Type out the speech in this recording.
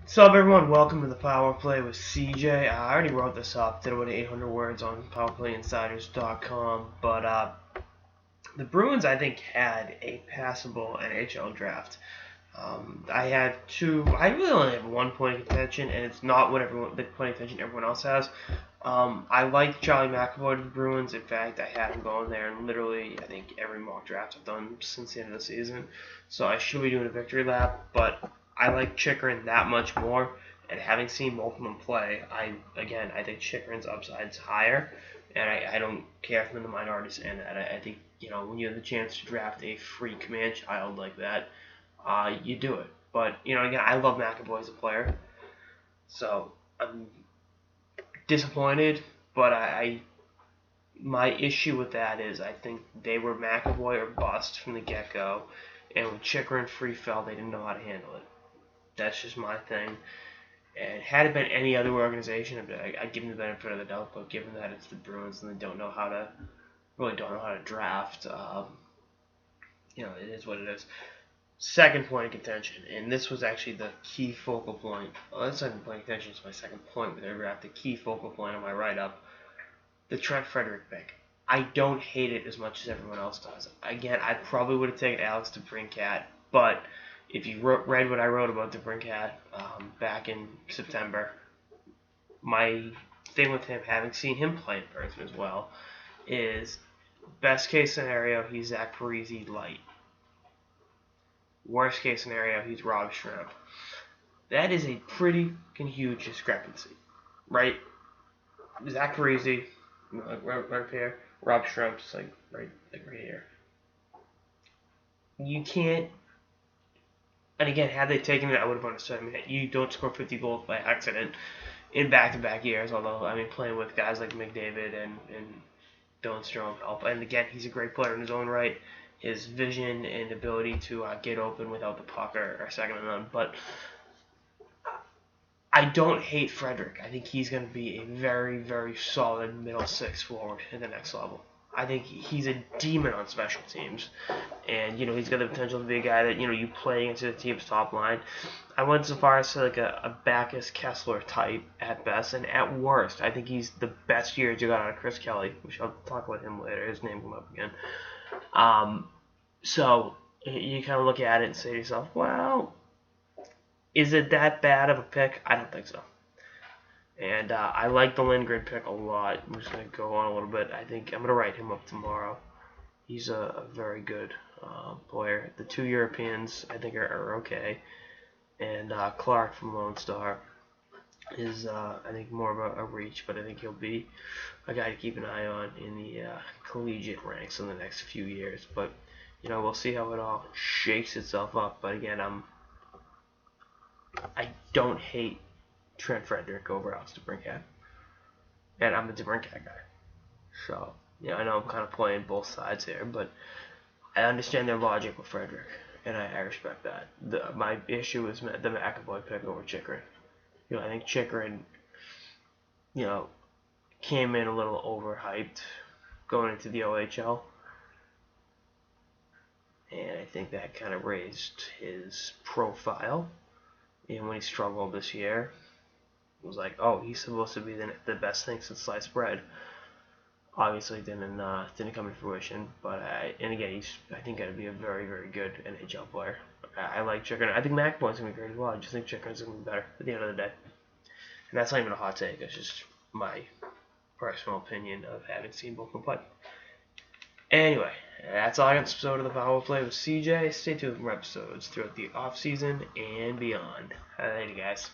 What's up, everyone? Welcome to the Power Play with CJ. I already wrote this up, did about 800 words on PowerPlayInsiders.com, but the Bruins, I think, had a passable NHL draft. I really only have 1 point of contention, and it's not what the point of contention everyone else has. I like Charlie McAvoy to the Bruins. In fact, I had him going there in literally, I think, every mock draft I've done since the end of the season. So I should be doing a victory lap, but I like Chychrun that much more. And having seen both of them play, I think Chychrun's upside's higher, and I don't care if I'm in the minority saying that. I think when you have the chance to draft a free command child like that, you do it. But again, I love McAvoy as a player, so I'm disappointed. But my issue with that is I think they were McAvoy or bust from the get go, and when Chychrun free fell, they didn't know how to handle it. That's just my thing. And had it been any other organization, I'd give them the benefit of the doubt. But given that it's the Bruins and they don't know how to draft, it is what it is. Second point of contention, and this was actually the key focal point. Well, the second point of contention is my second point with their draft. The key focal point of my write-up, the Trent Frederic pick. I don't hate it as much as everyone else does. Again, I probably would have taken Alex DeBrincat, but if you read what I wrote about DeBrincat back in September, my thing with him, having seen him play in person as well, is best case scenario, he's Zach Parise light. Worst case scenario, he's Rob Shrimp. That is a pretty huge discrepancy, right? Zach Parise, right here. Rob Shrimp's right here. You can't. And again, had they taken it, I would have understood. I mean, you don't score 50 goals by accident in back-to-back years. Although, playing with guys like McDavid and Dylan Strome help. And again, he's a great player in his own right. His vision and ability to get open without the puck are second to none. But I don't hate Frederic. I think he's going to be a very, very solid middle six forward at the next level. I think he's a demon on special teams. And, he's got the potential to be a guy that, you play against the team's top line. I went so far as to a Backus Kessler type at best. And at worst, I think he's the best years you got out of Chris Kelly, which I'll talk about him later. His name come up again. So you kind of look at it and say to yourself, well, is it that bad of a pick? I don't think so. And I like the Lindgren pick a lot. I'm just going to go on a little bit. I think I'm going to write him up tomorrow. He's a very good player. The two Europeans, I think, are okay. And Clark from Lone Star is, I think, more of a reach, but I think he'll be a guy to keep an eye on in the collegiate ranks in the next few years. But, we'll see how it all shakes itself up. But again, I don't hate Trent Frederic over Alex DeBrincat. And I'm a DeBrincat guy. So, I know I'm kind of playing both sides here, but I understand their logic with Frederic, and I respect that. My issue is the McAvoy pick over Chychrun. I think Chychrun, came in a little overhyped going into the OHL. And I think that kind of raised his profile. And when he struggled this year, it was like, oh, he's supposed to be the best thing since sliced bread. Obviously, didn't come to fruition. But he's I think going to be a very, very good NHL player. I like Chychrun. I think McAvoy's going to be great as well. I just think Chychrun's going to be better at the end of the day. And that's not even a hot take. It's just my personal opinion of having seen both of them play. Anyway, that's all I got this episode of the Power Play with CJ. Stay tuned for more episodes throughout the off season and beyond. Alrighty, guys.